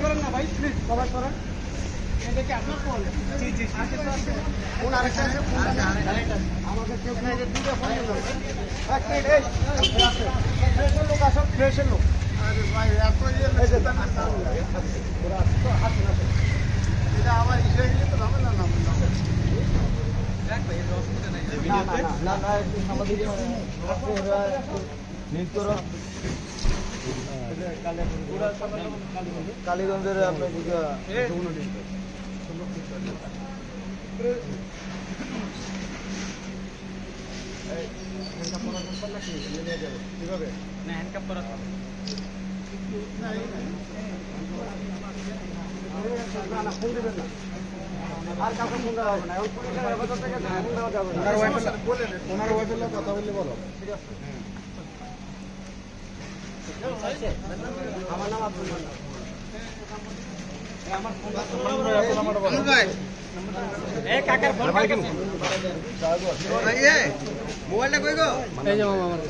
করেন না ভাই, প্লিজ সবাই করেন। এটা কি আপনার ফোন? জি জি, ফোন আরেকটা আছে, আমাকে কেউ দুটো ফোন দিল। এক মিনিট, এই ফ্রেশের লোক আসো, ফ্রেশের লোক। আরে ভাই এত এটা আমার ইসে গেলে তো হবে না। না না না, একটু সামাজিক নৃত্য কালীগঞ্জের আপনার কিভাবে না হ্যান্ডকাপ করা ফোন দেবেন না, আর কাউকে ফোন দেওয়া হবে না। ওনার ওয়াইফের কথা বললে বলো, ঠিক আছে? আমার নাম আব্দুল মান্নান। মোবাইলটা কই গো? এই যে মামা আমার